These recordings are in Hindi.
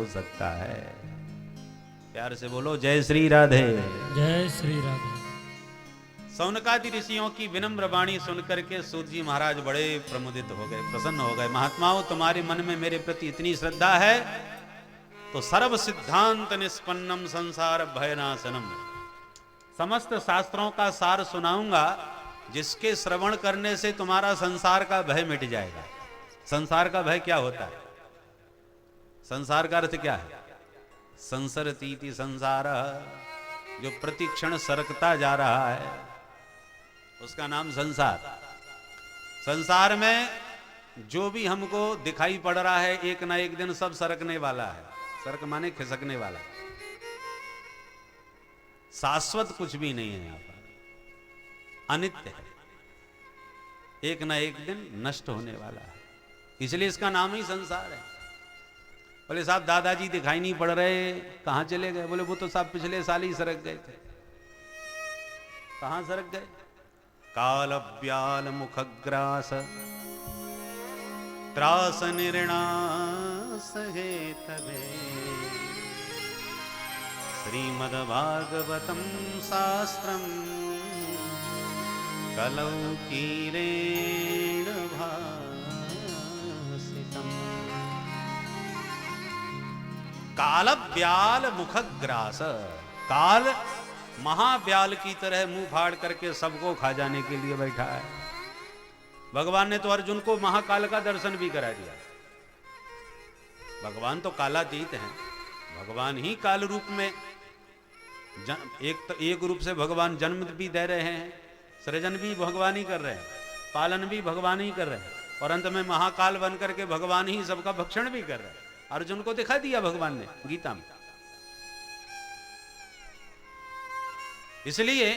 सकता है। प्यार से बोलो जय श्री राधे। जय श्री राधे। सौनकादि ऋषियों की विनम्र वाणी सुनकर के सूत जी महाराज बड़े प्रमुदित हो गए, प्रसन्न हो गए। महात्माओं, तुम्हारे मन में मेरे प्रति इतनी श्रद्धा है तो सर्व सिद्धांत निष्पन्नम संसार भयनाशनम, समस्त शास्त्रों का सार सुनाऊंगा जिसके श्रवण करने से तुम्हारा संसार का भय मिट जाएगा। संसार का भय क्या होता है? संसार का अर्थ क्या है? संसरतीति संसार, जो प्रतिक्षण सरकता जा रहा है उसका नाम संसार। संसार में जो भी हमको दिखाई पड़ रहा है एक ना एक दिन सब सरकने वाला है। सरक माने खिसकने वाला है। शाश्वत कुछ भी नहीं है यहां पर, अनित्य है, एक ना एक दिन नष्ट होने वाला है, इसलिए इसका नाम ही संसार है। बोले साहब दादाजी दिखाई नहीं पड़ रहे, कहां चले गए? बोले वो तो साहब पिछले साल ही सरक गए थे। कहां सरक गए? काल व्याल मुखग्रास त्रास निर्णास हे तबे, श्रीमद्भागवतम शास्त्रम कलौ कीरेण भासितम्। काल व्याल मुखग्रास, काल महाव्याल की तरह मुंह फाड़ करके सबको खा जाने के लिए बैठा है। भगवान ने तो अर्जुन को महाकाल का दर्शन भी करा दिया। भगवान तो कालातीत हैं, भगवान ही काल रूप में एक रूप से भगवान जन्म भी दे रहे हैं, सृजन भी भगवान ही कर रहे हैं, पालन भी भगवान ही कर रहे हैं, और अंत में महाकाल बन करके भगवान ही सबका भक्षण भी कर रहे हैं। अर्जुन को दिखा दिया भगवान ने गीता में। इसलिए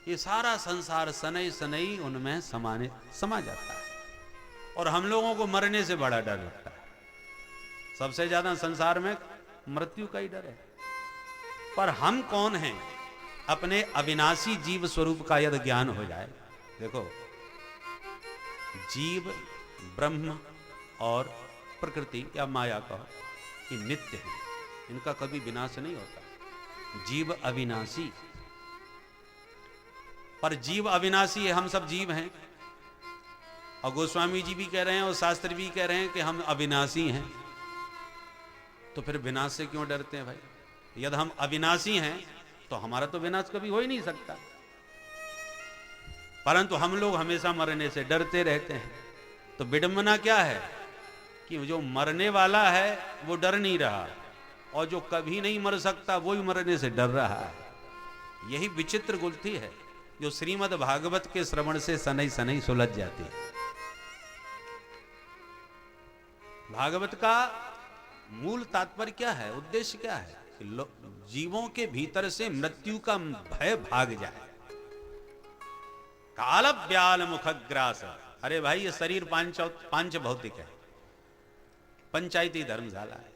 ये सारा संसार सनई सनई उनमें समा जाता है, और हम लोगों को मरने से बड़ा डर लगता है। सबसे ज्यादा संसार में मृत्यु का ही डर है। पर हम कौन हैं? अपने अविनाशी जीव स्वरूप का यदि ज्ञान हो जाए। देखो, जीव, ब्रह्म और प्रकृति या माया का ये नित्य है, इनका कभी विनाश नहीं होता। जीव अविनाशी, पर जीव अविनाशी है, हम सब जीव हैं। और गोस्वामी जी भी कह रहे हैं और शास्त्र भी कह रहे हैं कि हम अविनाशी हैं। तो फिर विनाश से क्यों डरते हैं भाई? यदि हम अविनाशी हैं तो हमारा तो विनाश कभी हो ही नहीं सकता, परंतु हम लोग हमेशा मरने से डरते रहते हैं। तो विडंबना क्या है कि जो मरने वाला है वो डर नहीं रहा, और जो कभी नहीं मर सकता वो ही मरने से डर रहा है। यही विचित्र गुत्थी है जो श्रीमद् भागवत के श्रवण से सनई सनई सुलझ जाती है। भागवत का मूल तात्पर्य क्या है, उद्देश्य क्या है? कि जीवों के भीतर से मृत्यु का भय भाग जाए। काल व्याल मुखग्रास, अरे भाई ये शरीर पांच भौतिक है, पंचायती धर्मशाला है।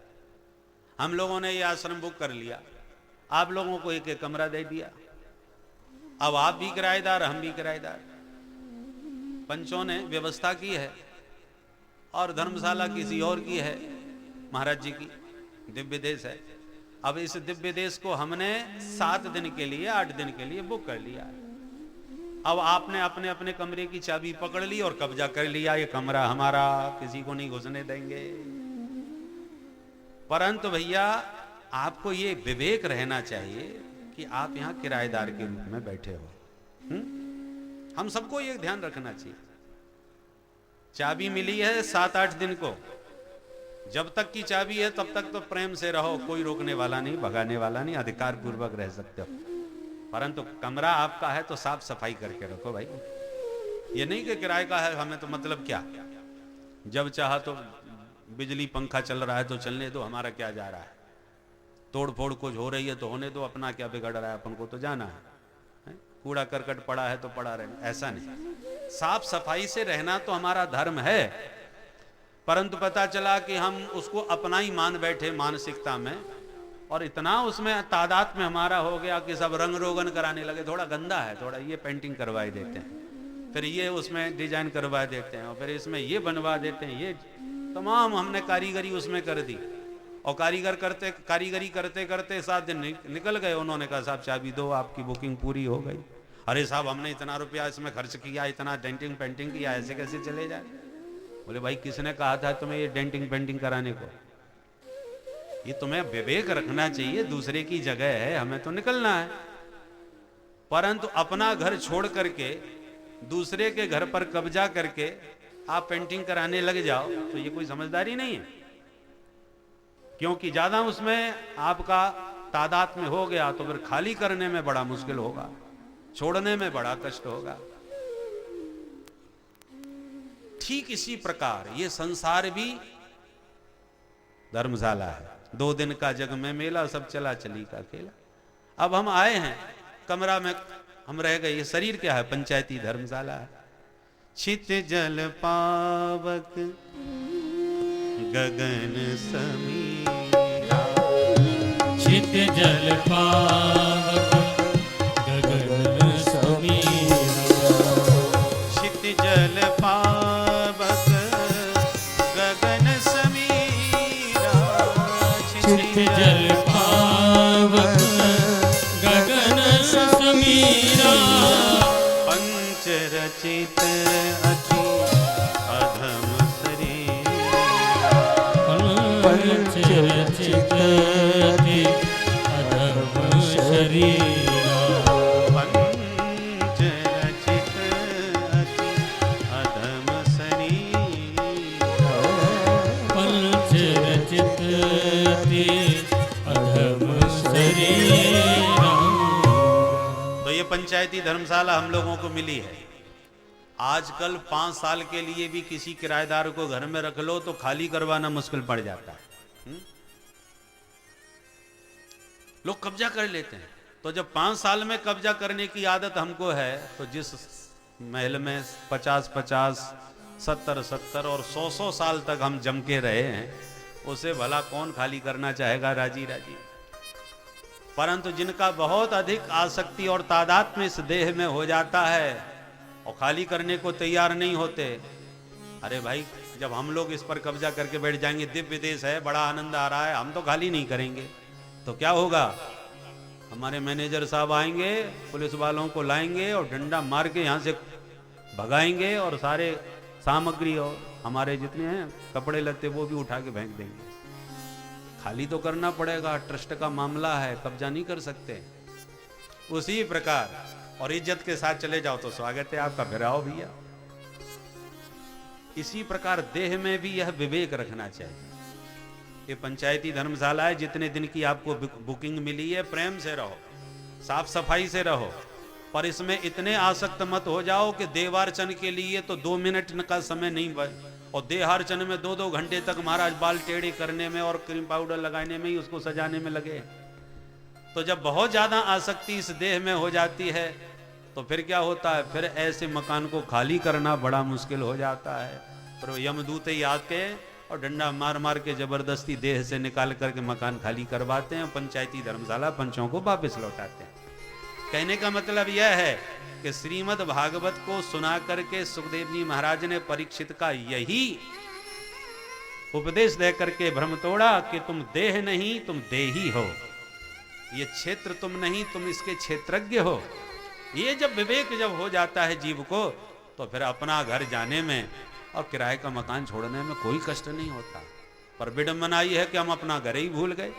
हम लोगों ने ये आश्रम बुक कर लिया, आप लोगों को एक एक कमरा दे दिया। अब आप भी किराएदार, हम भी किराएदार। पंचों ने व्यवस्था की है, और धर्मशाला किसी और की है, महाराज जी की दिव्य देश है। अब इस दिव्य देश को हमने 7 दिन के लिए, 8 दिन के लिए बुक कर लिया। अब आपने अपने अपने कमरे की चाबी पकड़ ली और कब्जा कर लिया, ये कमरा हमारा, किसी को नहीं घुसने देंगे। परंतु भैया आपको ये विवेक रहना चाहिए कि आप यहां किराएदार के रूप में बैठे हो। हम सबको ये ध्यान रखना चाहिए। चाबी मिली है 7-8 दिन को, जब तक की चाबी है तब तक तो प्रेम से रहो, कोई रोकने वाला नहीं, भगाने वाला नहीं, अधिकार पूर्वक रह सकते हो। परंतु कमरा आपका है तो साफ सफाई करके रखो भाई। ये नहीं कि किराए का है हमें तो मतलब क्या, जब चाहा तो बिजली पंखा चल रहा है तो चलने दो, हमारा क्या जा रहा है। तोड़ फोड़ कुछ हो रही है तो होने दो, अपना क्या बिगड़ रहा है, अपन को तो जाना है। कूड़ा करकट पड़ा है तो पड़ा रहना, ऐसा नहीं। साफ सफाई से रहना तो हमारा धर्म है, परंतु पता चला कि हम उसको अपना ही मान बैठे मानसिकता में, और इतना उसमें तादाद में हमारा हो गया कि सब रंग रोगन कराने लगे। थोड़ा गंदा है, थोड़ा ये पेंटिंग करवाई देते हैं, फिर ये उसमें डिजाइन करवा देते हैं, और फिर इसमें ये बनवा देते हैं। ये तमाम हमने कारीगरी उसमें कर दी, और कारीगरी करते करते 7 दिन निकल गए। उन्होंने कहा साहब चाबी दो, आपकी बुकिंग पूरी हो गई। अरे साहब हमने इतना रुपया इसमें खर्च किया, इतना डेंटिंग पेंटिंग किया, ऐसे कैसे चले जाए? बोले भाई किसने कहा था तुम्हें ये डेंटिंग पेंटिंग कराने को? ये तुम्हें विवेक रखना चाहिए, दूसरे की जगह है, हमें तो निकलना है। परंतु अपना घर छोड़ करके दूसरे के घर पर कब्जा करके आप पेंटिंग कराने लग जाओ तो ये कोई समझदारी नहीं है। क्योंकि ज्यादा उसमें आपका तादाद में हो गया तो फिर खाली करने में बड़ा मुश्किल होगा, छोड़ने में बड़ा कष्ट होगा। ठीक इसी प्रकार ये संसार भी धर्मशाला है। 2 दिन का जग में मेला, सब चला चली का खेला। अब हम आए हैं, कमरा में हम रह गए। ये शरीर क्या है? पंचायती धर्मशाला है। छित जल पावक गगन समीरा, छित जल पावक गगन समीरा, छित जल पावक गगन समीरा, छित जल पावक गगन समीरा, पंच रचित अति अधम शरीरा, पंच रचित अति अधम शरीरा, पंच रचित अति अधम शरीरा, पंच रचित अति अधम शरीरा। तो ये पंचायती धर्मशाला हम लोगों को मिली है। आजकल 5 साल के लिए भी किसी किराएदार को घर में रख लो तो खाली करवाना मुश्किल पड़ जाता है। लोग कब्जा कर लेते हैं। तो जब 5 साल में कब्जा करने की आदत हमको है तो जिस महल में 50-50, 70-70 और 100-100 साल तक हम जम के रहे हैं, उसे भला कौन खाली करना चाहेगा राजी राजी। परंतु जिनका बहुत अधिक आसक्ति और तादाद में इस देह में हो जाता है और खाली करने को तैयार नहीं होते, अरे भाई जब हम लोग इस पर कब्जा करके बैठ जाएंगे, दिव्य देश है, बड़ा आनंद आ रहा है, हम तो खाली नहीं करेंगे, तो क्या होगा? हमारे मैनेजर साहब आएंगे, पुलिस वालों को लाएंगे और डंडा मार के यहाँ से भगाएंगे और सारे सामग्री और हमारे जितने हैं कपड़े लत्ते वो भी उठा के फेंक देंगे। खाली तो करना पड़ेगा, ट्रस्ट का मामला है, कब्जा नहीं कर सकते। उसी प्रकार और इज्जत के साथ चले जाओ तो स्वागत है आपका, फिर आओ भैया। इसी प्रकार देह में भी यह विवेक रखना चाहिए। ये पंचायती धर्मशाला है, जितने दिन की आपको बुकिंग मिली है प्रेम से रहो, साफ सफाई से रहो, पर इसमें इतने आसक्त मत हो जाओ कि देवार्चन के लिए तो 2 मिनट का समय नहीं बच, और देहार्चन में 2-2 घंटे तक महाराज बाल टेढ़े करने में और क्रीम पाउडर लगाने में ही उसको सजाने में लगे। तो जब बहुत ज्यादा आसक्ति इस देह में हो जाती है तो फिर क्या होता है? फिर ऐसे मकान को खाली करना बड़ा मुश्किल हो जाता है। पर यमदूत ही आके और डंडा मार मार के जबरदस्ती देह से निकाल करके मकान खाली करवाते हैं, पंचायती धर्मशाला पंचों को वापस लौटाते हैं। कहने का मतलब यह है कि श्रीमद् भागवत को सुना करके सुखदेव जी महाराज ने परीक्षित का यही उपदेश दे करके भ्रम तोड़ा कि तुम देह नहीं, तुम देही हो, ये क्षेत्र तुम नहीं, तुम इसके क्षेत्रज्ञ हो। ये जब विवेक जब हो जाता है जीव को, तो फिर अपना घर जाने में और किराए का मकान छोड़ने में कोई कष्ट नहीं होता। पर विडंबना ये है कि हम अपना घर ही भूल गए।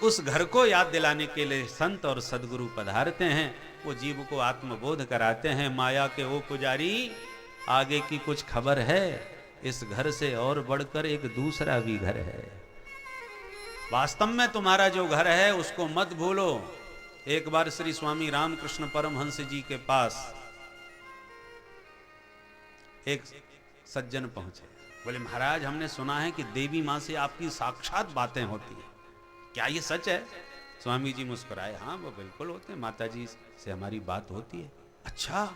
उस घर को याद दिलाने के लिए संत और सदगुरु पधारते हैं, वो जीव को आत्मबोध कराते हैं। माया के वो पुजारी, आगे की कुछ खबर है? इस घर से और बढ़कर एक दूसरा भी घर है। वास्तव में तुम्हारा जो घर है उसको मत भूलो। एक बार श्री स्वामी रामकृष्ण परमहंस जी के पास एक सज्जन पहुंचे। बोले महाराज हमने सुना है कि देवी मां से आपकी साक्षात बातें होती है, क्या ये सच है? स्वामी जी मुस्कुराए, हाँ वो बिल्कुल होते हैं, माता जी से हमारी बात होती है। अच्छा,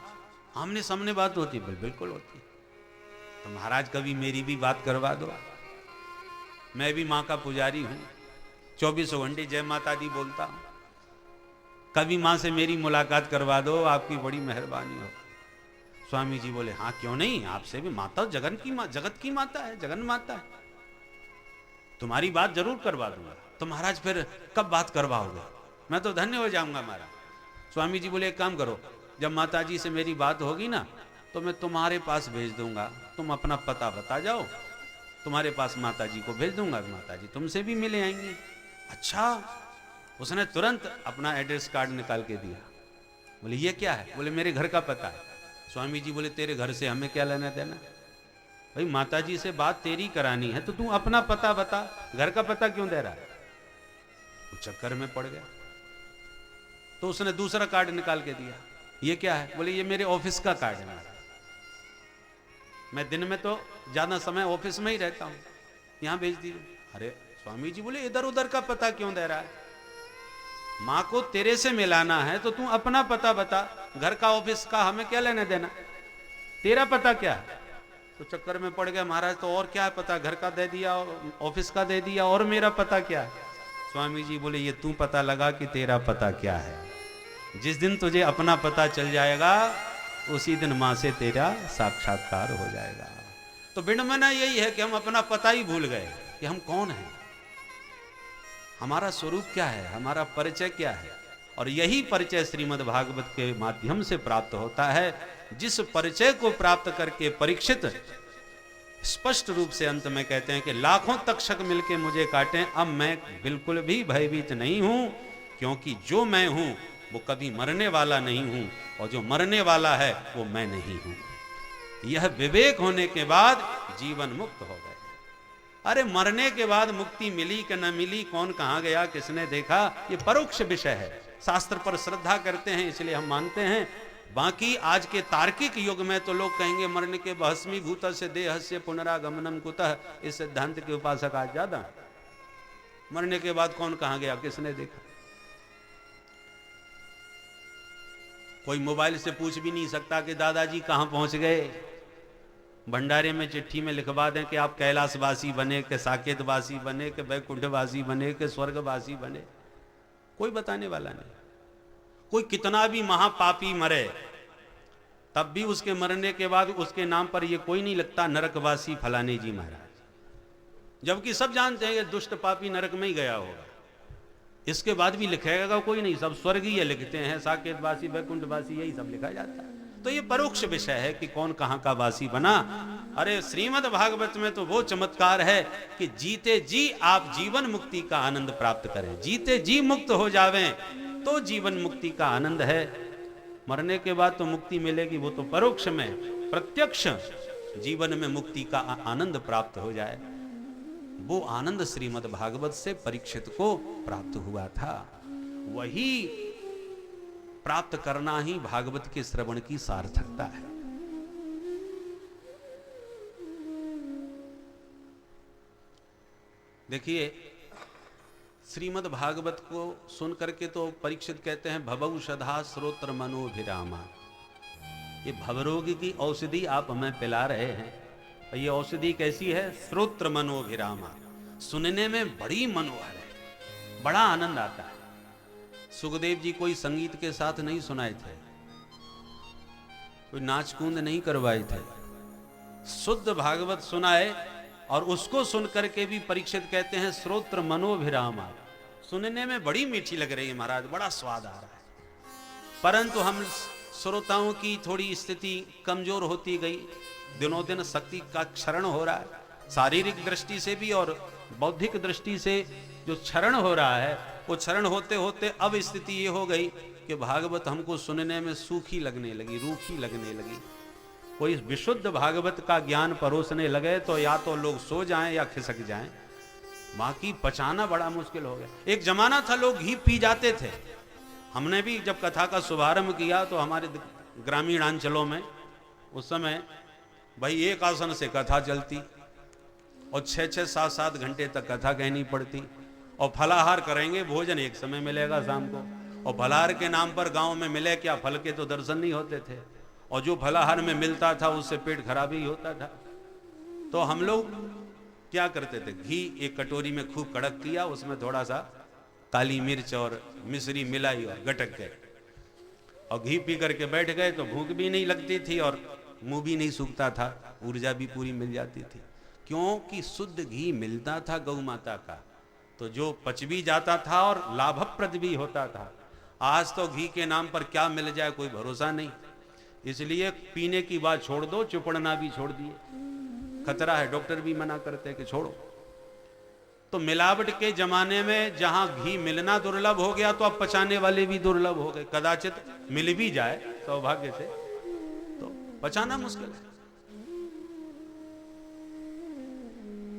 आमने सामने बात होती है? बिल्कुल होती है। तो महाराज कभी मेरी भी बात करवा दो, मैं भी माँ का पुजारी हूँ, 24 घंटे जय माता दी बोलता हूँ, कभी माँ से मेरी मुलाकात करवा दो, आपकी बड़ी मेहरबानी हो। स्वामी जी बोले हाँ क्यों नहीं, आपसे भी, माता जगत की माता है, जगन माता है। तुम्हारी बात जरूर करवा दूंगा। तो महाराज फिर कब बात करवाओगे? मैं तो धन्य हो जाऊंगा महाराज। स्वामी जी बोले एक काम करो, जब माता जी से मेरी बात होगी ना तो मैं तुम्हारे पास भेज दूंगा, तुम अपना पता बता जाओ, तुम्हारे पास माता जी को भेज दूंगा, माता जी तुमसे भी मिले आएंगी। अच्छा, उसने तुरंत अपना एड्रेस कार्ड निकाल के दिया। बोले ये क्या है? बोले मेरे घर का पता है। स्वामी जी बोले तेरे घर से हमें क्या लेना देना? भाई माता जी से बात तेरी करानी है तो तू अपना पता बता, घर का पता क्यों दे रहा है? वो चक्कर में पड़ गया। तो उसने दूसरा कार्ड निकाल के दिया। ये क्या है? बोले ये मेरे ऑफिस का कार्ड है, मैं दिन में तो ज्यादा समय ऑफिस में ही रहता हूं, यहां भेज दीजिए। अरे स्वामी जी बोले इधर उधर का पता क्यों दे रहा है? मां को तेरे से मिलाना है तो तू अपना पता बता, घर का ऑफिस का हमें क्या लेने देना, तेरा पता क्या है? तो चक्कर में पड़ गया महाराज। तो और क्या है पता? घर का दे दिया, ऑफिस का दे दिया, और मेरा पता क्या है? स्वामी जी बोले ये तू पता लगा कि तेरा पता क्या है। जिस दिन तुझे अपना पता चल जाएगा उसी दिन मां से तेरा साक्षात्कार हो जाएगा। तो विडंबना यही है कि हम अपना पता ही भूल गए कि हम कौन हैं, हमारा स्वरूप क्या है, हमारा परिचय क्या है। और यही परिचय श्रीमद् भागवत के माध्यम से प्राप्त होता है, जिस परिचय को प्राप्त करके परीक्षित स्पष्ट रूप से अंत में कहते हैं कि लाखों तक्षक मिलके मुझे काटें, अब मैं बिल्कुल भी भयभीत नहीं हूं, क्योंकि जो मैं हूं वो कभी मरने वाला नहीं हूं, और जो मरने वाला है वो मैं नहीं हूं। यह विवेक होने के बाद जीवन मुक्त हो गए। अरे मरने के बाद मुक्ति मिली कि न मिली, कौन कहां गया, किसने देखा, ये परोक्ष विषय है। शास्त्र पर श्रद्धा करते हैं इसलिए हम मानते हैं। बाकी आज के तार्किक युग में तो लोग कहेंगे मरने के भस्मीभूत से देह से पुनरागमनम कुतः, इस सिद्धांत के उपासक आज ज्यादा। मरने के बाद कौन कहां गया, किसने देखा? कोई मोबाइल से पूछ भी नहीं सकता कि दादाजी कहां पहुंच गए। भंडारे में चिट्ठी में लिखवा दें कि आप कैलाशवासी बने, कि साकेतवासी बने, कि वैकुंठवासी बने, कि स्वर्गवासी बने, कोई बताने वाला नहीं। कोई कितना भी महापापी मरे तब भी उसके मरने के बाद उसके नाम पर यह कोई नहीं लगता नरकवासी फलाने जी महाराज, जबकि सब जानते हैं कि दुष्ट पापी नरक में ही गया होगा। इसके बाद भी लिखेगा कोई नहीं, सब स्वर्गीय लिखते हैं, साकेतवासी वैकुंठवासी यही सब लिखा जाता है। तो ये परोक्ष विषय है कि कौन कहां का वासी बना। अरे श्रीमद् भागवत में तो वो चमत्कार है कि जीते जी आप जीवन मुक्ति का आनंद प्राप्त करें, जीते जी मुक्त हो जावें तो जीवन मुक्ति का आनंद है। मरने के बाद तो मुक्ति मिलेगी, वो तो परोक्ष में, प्रत्यक्ष जीवन में मुक्ति का आनंद प्राप्त हो जाए, वो आनंद श्रीमद् भागवत से परीक्षित को प्राप्त हुआ था। वही प्राप्त करना ही भागवत के श्रवण की सार्थकता है। देखिए श्रीमद् भागवत को सुन करके तो परीक्षित कहते हैं भवौषधा श्रोत्र मनोभिरामा, ये भवरोग की औषधि आप हमें पिला रहे हैं। ये औषधि कैसी है? श्रोत्र मनोभिरामा, सुनने में बड़ी मनोहर है, बड़ा आनंद आता है। सुखदेव जी कोई संगीत के साथ नहीं सुनाए थे, कोई नाच कूद नहीं करवाए थे, शुद्ध भागवत सुनाए, और उसको सुन करके भी परीक्षित कहते हैं श्रोत्र मनोभिरामा, सुनने में बड़ी मीठी लग रही है महाराज, बड़ा स्वाद आ रहा है। परंतु हम श्रोताओं की थोड़ी स्थिति कमजोर होती गई, दिनों दिन शक्ति का क्षरण हो रहा है, शारीरिक दृष्टि से भी और बौद्धिक दृष्टि से जो क्षरण हो रहा है, वो क्षरण होते होते अब स्थिति ये हो गई कि भागवत हमको सुनने में सूखी लगने लगी, रूखी लगने लगी। कोई विशुद्ध भागवत का ज्ञान परोसने लगे तो या तो लोग सो जाएं या खिसक जाएं, बाकी पचाना बड़ा मुश्किल हो गया। एक जमाना था लोग घी पी जाते थे। हमने भी जब कथा का शुभारंभ किया तो हमारे ग्रामीण अंचलों में उस समय भाई एक आसन से कथा चलती और 6-6, 7-7 घंटे तक कथा कहनी पड़ती, और फलाहार करेंगे, भोजन एक समय मिलेगा शाम को, और फलाहार के नाम पर गांव में मिले क्या, फल के तो दर्शन नहीं होते थे, और जो फलाहार में मिलता था उससे पेट खराब ही होता था। तो हम लोग क्या करते थे, घी एक कटोरी में खूब कड़क किया, उसमें थोड़ा सा काली मिर्च और मिश्री मिलाई और गटक गए, और घी पी करके बैठ गए तो भूख भी नहीं लगती थी और मुंह भी नहीं सूखता था, ऊर्जा भी पूरी मिल जाती थी। क्योंकि शुद्ध घी मिलता था गौ माता का, तो जो पच भी जाता था और लाभप्रद भी होता था। आज तो घी के नाम पर क्या मिल जाए कोई भरोसा नहीं, इसलिए पीने की बात छोड़ दो, चुपड़ना भी छोड़ दिए, खतरा है, डॉक्टर भी मना करते हैं कि छोड़ो। तो मिलावट के जमाने में जहां घी मिलना दुर्लभ हो गया, तो अब पचाने वाले भी दुर्लभ हो गए। कदाचित मिल भी जाए सौभाग्य से, तो पचाना मुश्किल है।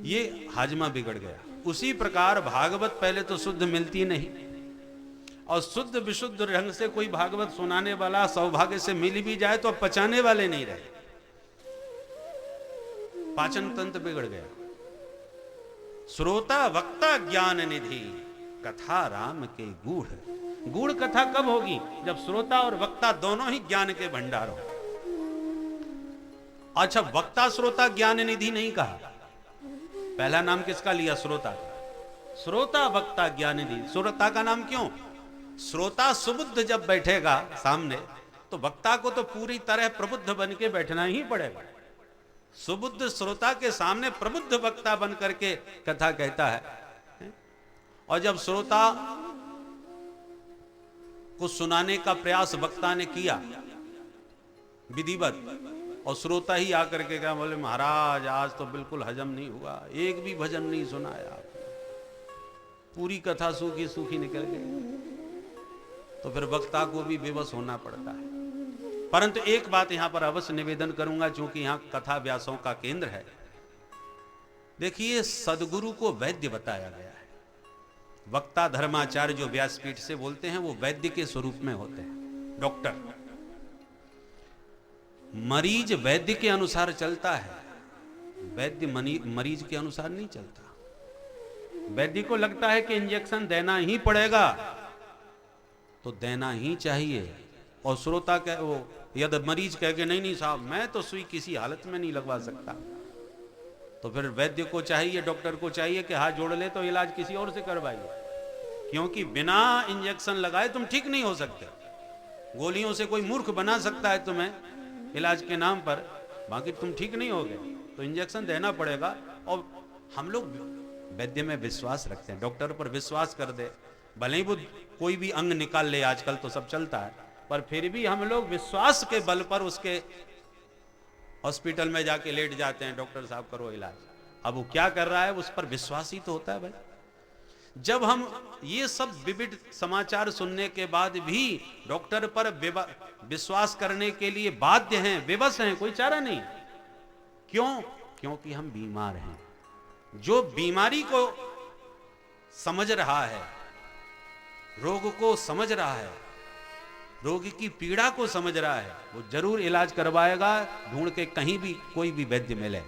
ये हाजमा बिगड़ गया। उसी प्रकार भागवत पहले तो शुद्ध मिलती नहीं, और शुद्ध विशुद्ध ढंग से कोई भागवत सुनाने वाला सौभाग्य से मिल भी जाए तो अब पचाने वाले नहीं रहे, पाचन तंत्र बिगड़ गया। श्रोता वक्ता ज्ञान निधि, कथा राम के गूढ़। गूढ़ कथा कब होगी? जब श्रोता और वक्ता दोनों ही ज्ञान के भंडार हो। अच्छा, वक्ता श्रोता ज्ञान निधि नहीं कहा, पहला नाम किसका लिया? श्रोता का। श्रोता वक्ता ज्ञान निधि। श्रोता का नाम क्यों? श्रोता सुबुद्ध जब बैठेगा सामने, तो वक्ता को तो पूरी तरह प्रबुद्ध बन के बैठना ही पड़ेगा। सुबुद्ध श्रोता के सामने प्रबुद्ध वक्ता बन करके कथा कहता है। और जब श्रोता को सुनाने का प्रयास वक्ता ने किया विधिवत, और श्रोता ही आकर के क्या बोले, महाराज आज तो बिल्कुल हजम नहीं हुआ, एक भी भजन नहीं सुनाया, पूरी कथा सूखी सूखी निकल गई, तो फिर वक्ता को भी विवश होना पड़ता है। परंतु एक बात यहां पर अवश्य निवेदन करूंगा, चूंकि यहां कथा व्यासों का केंद्र है। देखिए, सदगुरु को वैद्य बताया गया है। वक्ता धर्माचार्य जो व्यासपीठ से बोलते हैं वो वैद्य के स्वरूप में होते हैं, डॉक्टर। मरीज वैद्य के अनुसार चलता है, वैद्य मरीज के अनुसार नहीं चलता। वैद्य को लगता है कि इंजेक्शन देना ही पड़ेगा तो देना ही चाहिए, और श्रोता कह वो यदि मरीज कह के नहीं साहब मैं तो सुई किसी हालत में नहीं लगवा सकता, तो फिर वैद्य को चाहिए, डॉक्टर को चाहिए कि हाथ जोड़ ले तो इलाज किसी और से करवाइए, क्योंकि बिना इंजेक्शन लगाए तुम ठीक नहीं हो सकते। गोलियों से कोई मूर्ख बना सकता है तुम्हें इलाज के नाम पर, बाकी तुम ठीक नहीं होगे, तो इंजेक्शन देना पड़ेगा। और हम लोग वैद्य में विश्वास रखते हैं, डॉक्टर पर विश्वास कर दे, भले ही वो कोई भी अंग निकाल ले, आजकल तो सब चलता है, पर फिर भी हम लोग विश्वास के बल पर उसके हॉस्पिटल में जाके लेट जाते हैं, डॉक्टर साहब करो इलाज। अब वो क्या कर रहा है उस पर विश्वास ही तो होता है भाई। जब हम ये सब विविध समाचार सुनने के बाद भी डॉक्टर पर विश्वास करने के लिए बाध्य हैं, विवश हैं, कोई चारा नहीं। क्यों? क्योंकि हम बीमार हैं। जो बीमारी को समझ रहा है, रोग को समझ रहा है, रोगी की पीड़ा को समझ रहा है, वो जरूर इलाज करवाएगा, ढूंढ के कहीं भी कोई भी वैद्य मिले।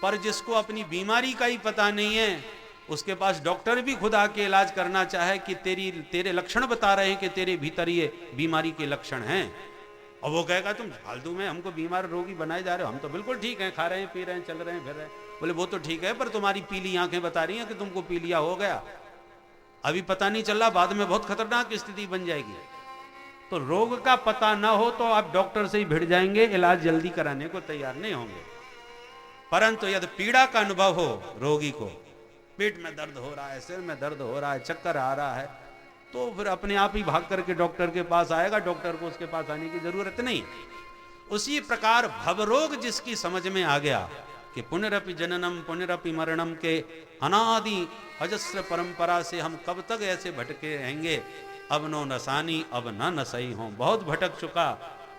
पर जिसको अपनी बीमारी का ही पता नहीं है, उसके पास डॉक्टर भी खुद आके इलाज करना चाहे कि तेरे लक्षण बता रहे हैं कि तेरे भीतर ये बीमारी के लक्षण हैं, और वो कहेगा तुम फालतू में हमको बीमार रोगी बनाए जा रहे हो, हम तो बिल्कुल ठीक हैं, खा रहे हैं, पी रहे हैं, चल रहे हैं, फिर रहे हैं। बोले वो तो ठीक है, पर तुम्हारी पीली आंखें बता रही हैं कि तुमको पीलिया हो गया, अभी पता नहीं चल रहा, बाद में बहुत खतरनाक स्थिति बन जाएगी। तो रोग का पता ना हो तो आप डॉक्टर से ही भिड़ जाएंगे, इलाज जल्दी कराने को तैयार नहीं होंगे। परंतु यदि पीड़ा का अनुभव हो रोगी को, पेट में दर्द हो रहा है, सिर में दर्द हो रहा है, चक्कर आ रहा है, तो फिर अपने आप ही भाग करके डॉक्टर के पास आएगा, डॉक्टर को उसके पास आने की जरूरत नहीं। उसी प्रकार भवरोग जिसकी समझ में आ गया कि पुनरपि जननम पुनरपि मरणम के अनादि अजस्र परंपरा से हम कब तक ऐसे भटके रहेंगे, अब नो नसानी अब न नसई हूं, बहुत भटक चुका,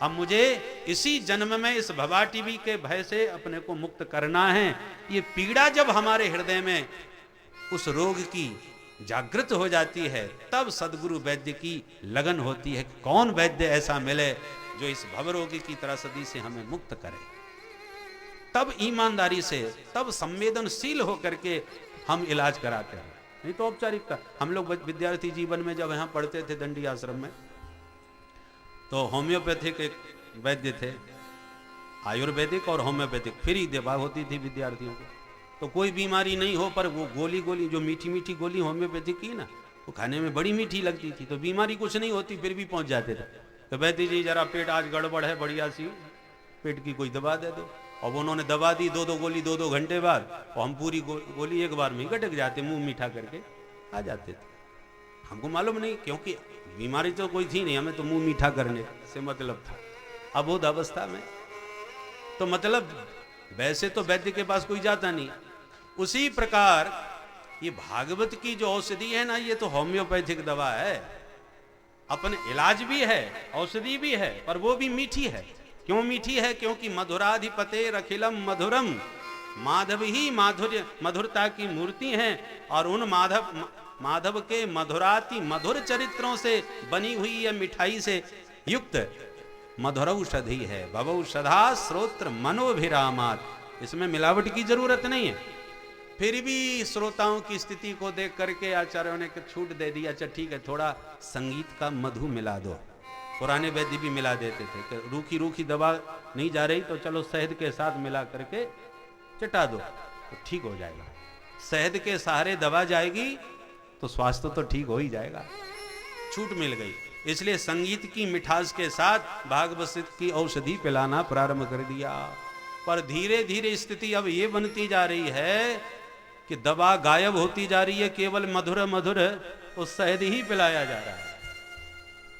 अब मुझे इसी जन्म में इस भवा टीवी के भय से अपने को मुक्त करना है। ये पीड़ा जब हमारे हृदय में उस रोग की जागृत हो जाती है, तब सदगुरु वैद्य की लगन होती है, कौन वैद्य ऐसा मिले जो इस भवरोगी की त्रसदी से हमें मुक्त करे। तब ईमानदारी से, तब संवेदनशील होकर के हम इलाज कराते हैं, नहीं तो औपचारिकता। हम लोग विद्यार्थी जीवन में जब यहाँ पढ़ते थे दंडी आश्रम में, तो होम्योपैथिक एक वैद्य थे, आयुर्वेदिक और होम्योपैथिक फ्री दवा होती थी विद्यार्थियों को। तो कोई बीमारी नहीं हो, पर वो गोली जो मीठी मीठी गोली होम्योपैथिक की ना, वो खाने में बड़ी मीठी लगती थी, तो बीमारी कुछ नहीं होती, फिर भी पहुंच जाते थे। तो वैद्य जी जरा पेट आज गड़बड़ है, बढ़िया सी पेट की कोई दवा दे दो। और उन्होंने दबा दी 2-2 गोली 2-2 घंटे बाद, और हम पूरी गोली एक बार में ही गटक जाते, मुंह मीठा करके आ जाते थे। हमको मालूम नहीं, क्योंकि बीमारी तो कोई थी नहीं, हमें तो मुंह मीठा करने से मतलब था अबोध अवस्था में। तो मतलब वैसे तो वैद्य के पास कोई जाता नहीं। उसी प्रकार ये भागवत की जो औषधि है ना, ये तो होम्योपैथिक दवा है, अपने इलाज भी है, औषधि भी है, पर वो भी मीठी है। क्यों मीठी है? क्योंकि मधुराधिपते रखिलम मधुरम, माधव ही माधुर्य मधुरता की मूर्ति हैं, और उन माधव के मधुराति मधुर चरित्रों से बनी हुई यह मिठाई से युक्त मधुरौषधि है। भवौषधा श्रोत्र मनोभिरामात। इसमें मिलावट की जरूरत नहीं है। फिर भी श्रोताओं की स्थिति को देख करके आचार्यों ने छूट दे दी, अच्छा ठीक है थोड़ा संगीत का मधु मिला दो। पुराने वैद्य भी मिला देते थे कि रूखी रूखी दवा नहीं जा रही तो चलो शहद के साथ मिला करके चटा दो तो ठीक हो जाएगा। शहद के सहारे दवा जाएगी तो स्वास्थ्य तो ठीक हो ही जाएगा। छूट मिल गई, इसलिए संगीत की मिठास के साथ भागवत की औषधि पिलाना प्रारंभ कर दिया। पर धीरे धीरे स्थिति अब ये बनती जा रही है कि दवा गायब होती जा रही है, केवल मधुर मधुर उस शहद ही पिलाया जा रहा है।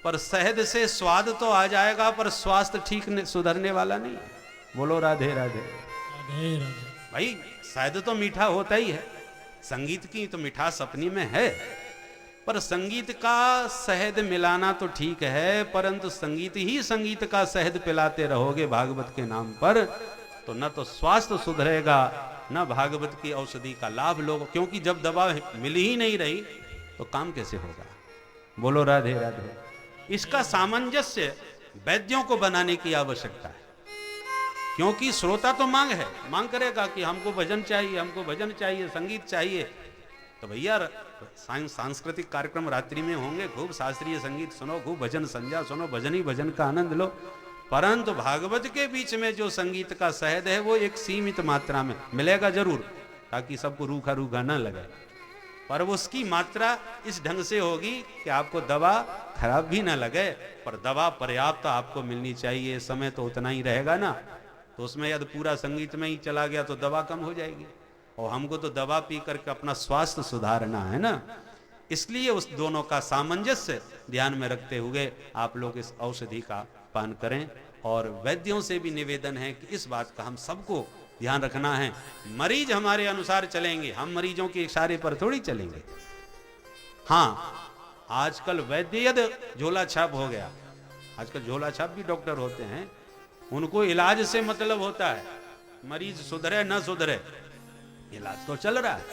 पर शहद से स्वाद तो आ जाएगा, पर स्वास्थ्य ठीक सुधरने वाला नहीं है। बोलो राधे राधे। राधे राधे। भाई शहद तो मीठा होता ही है, संगीत की तो मिठास अपनी में है, पर संगीत का शहद मिलाना तो ठीक है, परंतु संगीत ही संगीत का शहद पिलाते रहोगे भागवत के नाम पर तो न तो स्वास्थ्य सुधरेगा, न भागवत की औषधि का लाभ लोग। क्योंकि जब दवा मिल ही नहीं रही तो काम कैसे होगा? बोलो राधे राधे। इसका सामंजस्य वैद्यों को बनाने की आवश्यकता है, क्योंकि श्रोता तो मांग करेगा कि हमको भजन चाहिए, हमको भजन चाहिए, संगीत चाहिए। तो भैया सांस्कृतिक कार्यक्रम रात्रि में होंगे, खूब शास्त्रीय संगीत सुनो, खूब भजन संध्या सुनो, भजन ही भजन का आनंद लो। परंतु भागवत के बीच में जो संगीत का शहद है वो एक सीमित मात्रा में मिलेगा जरूर, ताकि सबको रूखा रूखा न लगे, पर वो उसकी मात्रा इस ढंग से होगी कि आपको दवा खराब भी ना लगे, पर दवा पर्याप्त आपको मिलनी चाहिए। समय तो उतना ही रहेगा ना, तो उसमें यदि पूरा संगीत में ही चला गया तो दवा कम हो जाएगी, और हमको तो दवा पी करके अपना स्वास्थ्य सुधारना है ना। इसलिए उस दोनों का सामंजस्य ध्यान में रखते हुए आप लोग इस औषधि का पान करें। और वैद्यों से भी निवेदन है कि इस बात का हम सबको ध्यान रखना है। मरीज हमारे अनुसार चलेंगे, हम मरीजों के इशारे पर थोड़ी चलेंगे। हाँ, आजकल वैद्य झोला छाप हो गया, आजकल झोला छाप भी डॉक्टर होते हैं, उनको इलाज से मतलब होता है, मरीज सुधरे न सुधरे इलाज तो चल रहा है।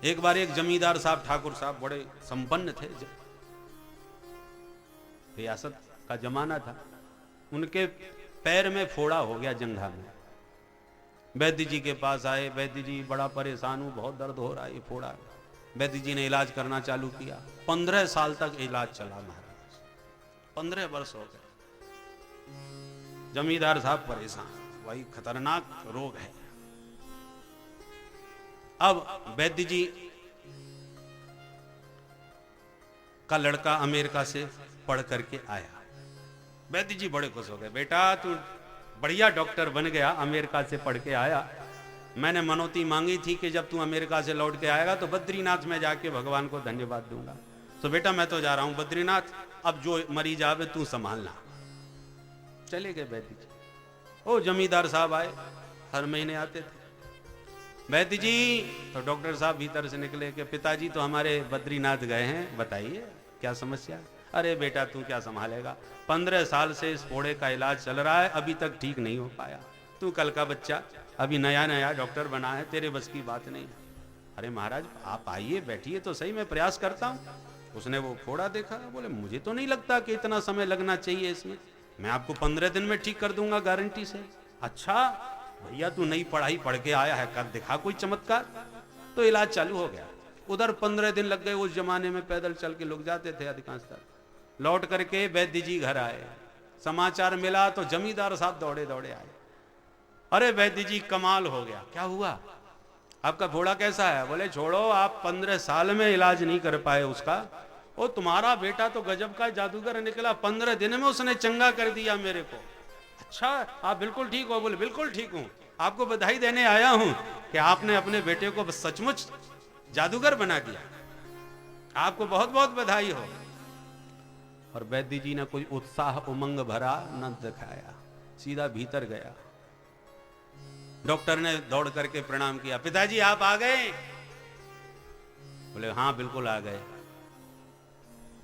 एक बार एक जमींदार साहब, ठाकुर साहब, बड़े संपन्न थे, रियासत का जमाना था, उनके पैर में फोड़ा हो गया जंघा में। वैद्य जी के पास आए, वैद्य जी बड़ा परेशान हूं, बहुत दर्द हो रहा है, ये फोड़ा है। वैद्य जी ने इलाज करना चालू किया, 15 साल तक इलाज चला महाराज, 15 वर्ष हो गए। जमींदार साहब परेशान, भाई खतरनाक रोग है। अब वैद्य जी का लड़का अमेरिका से पढ़ करके आया, वैद्य जी बड़े खुश हो गए, बेटा तू बढ़िया डॉक्टर बन गया, अमेरिका से पढ़ के आया। मैंने मनौती मांगी थी कि जब तू अमेरिका से लौट के आएगा तो बद्रीनाथ में जाके भगवान को धन्यवाद दूंगा। तो बेटा मैं तो जा रहा हूं बद्रीनाथ, अब जो मरीज आवे तू संभालना। चले गए वैद्य जी। ओ जमींदार साहब आए, हर महीने आते थे। वैद्य जी, तो डॉक्टर साहब भीतर से निकले कि पिताजी तो हमारे बद्रीनाथ गए हैं, बताइए क्या समस्या। अरे बेटा तू क्या संभालेगा, 15 साल से इस फोड़े का इलाज चल रहा है, अभी तक ठीक नहीं हो पाया। तू कल का बच्चा, अभी नया नया डॉक्टर बना है, तेरे बस की बात नहीं। अरे महाराज आप आइए, बैठिए तो सही, मैं प्रयास करता हूँ। उसने वो फोड़ा देखा, बोले मुझे तो नहीं लगता कि इतना समय लगना चाहिए इसमें, मैं आपको 15 दिन में ठीक कर दूंगा गारंटी से। अच्छा भैया तू नई पढ़ाई पढ़ के आया है, कर दिखा कोई चमत्कार। तो इलाज चालू हो गया। उधर 15 दिन लग गए। उस जमाने में पैदल चल के लोग जाते थे अधिकांशतः। लौट करके वैद्य जी घर आए, समाचार मिला तो जमींदार साहब दौड़े दौड़े आए। अरे वैद्य जी कमाल हो गया, क्या हुआ, आपका घोड़ा कैसा है? बोले छोड़ो, आप 15 साल में इलाज नहीं कर पाए उसका, और तुम्हारा बेटा तो गजब का जादूगर निकला, 15 दिन में उसने चंगा कर दिया मेरे को। अच्छा, आप बिल्कुल ठीक हो? बोले बिल्कुल ठीक हूं, आपको बधाई देने आया हूं कि आपने अपने बेटे को सचमुच जादूगर बना दिया, आपको बहुत बहुत बधाई हो। और वैद्य जी ने कोई उत्साह उमंग भरा न दिखाया, सीधा भीतर गया। डॉक्टर ने दौड़ करके प्रणाम किया, पिताजी आप आ गए? बोले हाँ बिल्कुल आ गए।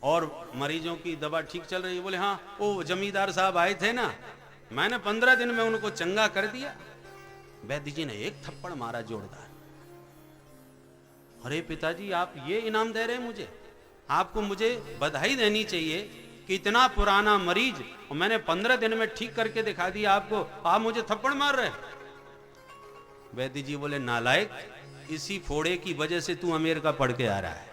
और मरीजों की दवा ठीक चल रही है? बोले हाँ, वो जमींदार साहब आए थे ना, मैंने 15 दिन में उनको चंगा कर दिया। वैद्य जी ने एक थप्पड़ मारा जोरदार। अरे पिताजी आप ये इनाम दे रहे हैं मुझे? आपको मुझे बधाई देनी चाहिए कि इतना पुराना मरीज और मैंने 15 दिन में ठीक करके दिखा दिया आपको, आप मुझे थप्पड़ मार रहे हैं। वैद्य जी बोले नालायक, इसी फोड़े की वजह से तू अमेरिका पढ़ के आ रहा है।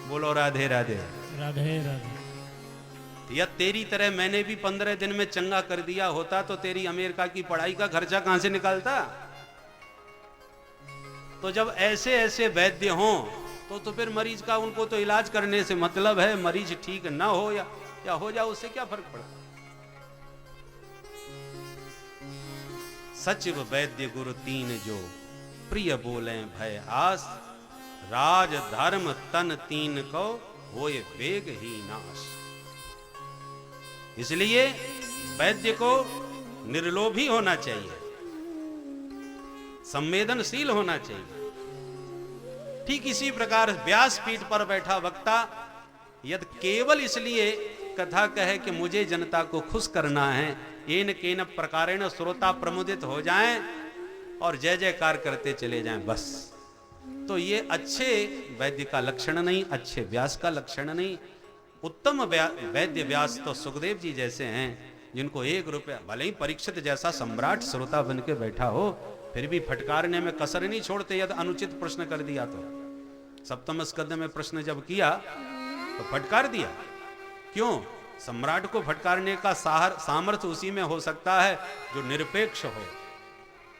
बोलो राधे राधे। राधे राधे। या तेरी तरह मैंने भी 15 दिन में चंगा कर दिया होता तो तेरी अमेरिका की पढ़ाई का खर्चा कहां से निकालता? तो जब ऐसे ऐसे वैद्य हों तो फिर मरीज का उनको तो इलाज करने से मतलब है, मरीज ठीक ना हो या हो जाए उससे क्या फर्क पड़ा। सचिव वैद्य गुरु तीन जो, प्रिय बोले भय आस, राज धर्म तन तीन को होए वेग ही नाश। इसलिए वैद्य को निर्लोभी होना चाहिए, संवेदनशील होना चाहिए। ठीक इसी प्रकार व्यासपीठ पर बैठा वक्ता यदि केवल इसलिए कथा कहे कि मुझे जनता को खुश करना है, येन केन प्रकारेण श्रोता प्रमुदित हो जाएं और जय जयकार करते चले जाएं, बस, तो ये अच्छे वैद्य का लक्षण नहीं, अच्छे व्यास का लक्षण नहीं। उत्तम वैद्य व्यास तो सुखदेव जी जैसे हैं, जिनको 1 रुपया, भले ही परीक्षित जैसा सम्राट श्रोता बन के बैठा हो, फिर भी फटकारने में कसर नहीं छोड़ते यदि अनुचित प्रश्न कर दिया तो। सप्तम स्कंद में प्रश्न जब किया तो फटकार दिया। क्यों? सम्राट को फटकारने का सामर्थ्य उसी में हो सकता है जो निरपेक्ष हो,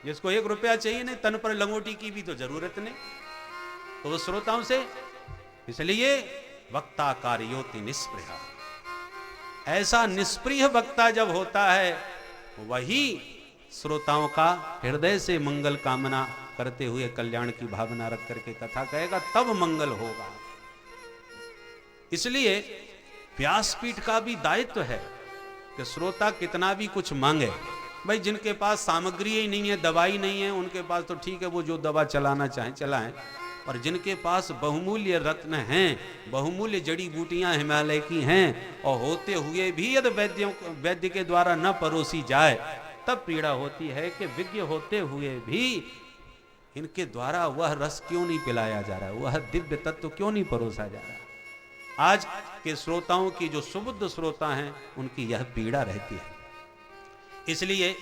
जिसको 1 रुपया चाहिए नहीं, तन पर लंगोटी की भी तो जरूरत नहीं, तो वो श्रोताओं से। इसलिए वक्ता कार्योति निष्प्रिय, ऐसा निष्प्रिय वक्ता जब होता है वही श्रोताओं का हृदय से मंगल कामना करते हुए कल्याण की भावना रख करके कथा कहेगा, तब मंगल होगा। इसलिए व्यासपीठ का भी दायित्व है कि श्रोता कितना भी कुछ मांगे, भाई जिनके पास सामग्री ही नहीं है, दवाई नहीं है, उनके पास तो ठीक है, वो जो दवा चलाना चाहें चलाएं, और जिनके पास बहुमूल्य रत्न हैं, बहुमूल्य जड़ी बूटियां हिमालय की हैं, और होते हुए भी यदि वैद्य के द्वारा न परोसी जाए तब पीड़ा होती है कि विज्ञ होते हुए भी इनके द्वारा वह रस क्यों नहीं पिलाया जा रहा, वह दिव्य तत्व क्यों नहीं परोसा जा रहा। आज के श्रोताओं की जो सुबुद्ध श्रोता हैं उनकी यह पीड़ा रहती है। इसलिए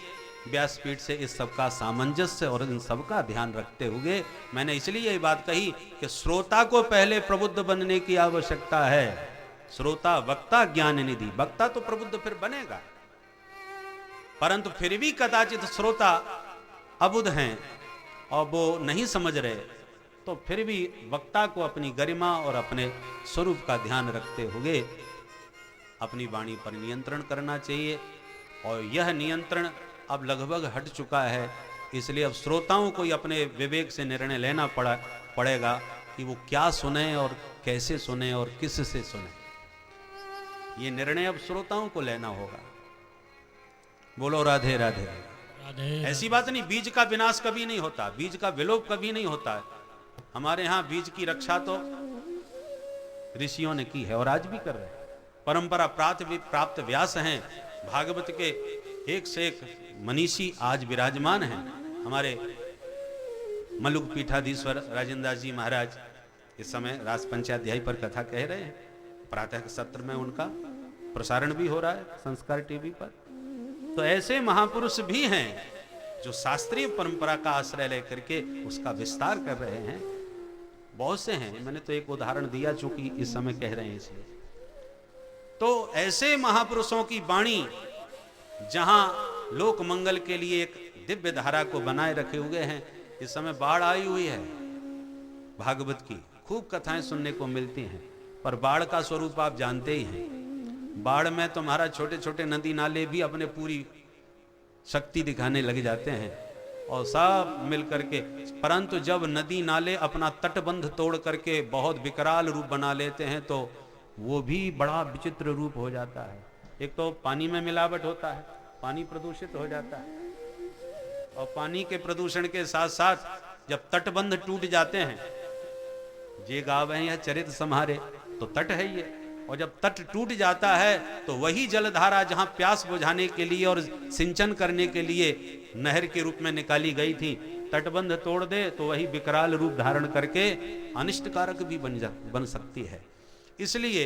व्यासपीठ से इस सबका सामंजस्य और इन सबका ध्यान रखते हुए मैंने इसलिए ये बात कही कि श्रोता को पहले प्रबुद्ध बनने की आवश्यकता है। श्रोता वक्ता ज्ञान निधि, वक्ता तो प्रबुद्ध फिर बनेगा, परंतु फिर भी कदाचित श्रोता अबुध हैं और वो नहीं समझ रहे, तो फिर भी वक्ता को अपनी गरिमा और अपने स्वरूप का ध्यान रखते हुए अपनी वाणी पर नियंत्रण करना चाहिए। और यह नियंत्रण अब लगभग हट चुका है, इसलिए अब श्रोताओं को ही अपने विवेक से निर्णय लेना पड़ेगा कि वो क्या सुने और कैसे सुने और किस से सुने। ये निर्णय अब श्रोताओं को लेना होगा। बोलो राधे राधे। ऐसी बात नहीं, बीज का विनाश कभी नहीं होता, बीज का विलोप कभी नहीं होता है। हमारे यहाँ बीज की रक्षा तो ऋषियों ने की है और आज भी कर रहे हैं। परंपरा प्राप्त व्यास हैं, भागवत के एक से एक मनीषी आज विराजमान हैं। हमारे मलुक पीठाधीश्वर राजेंद्र दास जी महाराज इस समय रास पंचाध्याय पर कथा कह रहे हैं। प्रातः सत्र में उनका प्रसारण भी हो रहा है संस्कार टीवी पर। तो ऐसे महापुरुष भी हैं जो शास्त्रीय परंपरा का आश्रय लेकर के उसका विस्तार कर रहे हैं। बहुत से हैं, मैंने तो एक उदाहरण दिया चूंकि इस समय कह रहे हैं इसलिए। तो ऐसे महापुरुषों की वाणी जहां लोक मंगल के लिए एक दिव्य धारा को बनाए रखे हुए हैं। इस समय बाढ़ आई हुई है, भागवत की खूब कथाएं सुनने को मिलती हैं, पर बाढ़ का स्वरूप आप जानते ही हैं। बाढ़ में तुम्हारा छोटे छोटे नदी नाले भी अपने पूरी शक्ति दिखाने लग जाते हैं और सब मिल करके, परंतु जब नदी नाले अपना तटबंध तोड़ करके बहुत विकराल रूप बना लेते हैं तो वो भी बड़ा विचित्र रूप हो जाता है। एक तो पानी में मिलावट होता है, पानी प्रदूषित हो जाता है, और पानी के प्रदूषण के साथ साथ जब तटबंध टूट जाते हैं, जे गावे या चरित सम्हारे, तो तट है ये, और जब तट टूट जाता है तो वही जलधारा जहां प्यास बुझाने के लिए और सिंचन करने के लिए नहर के रूप में निकाली गई थी, तटबंध तोड़ दे तो वही विकराल रूप धारण करके अनिष्टकारक भी बन सकती है। इसलिए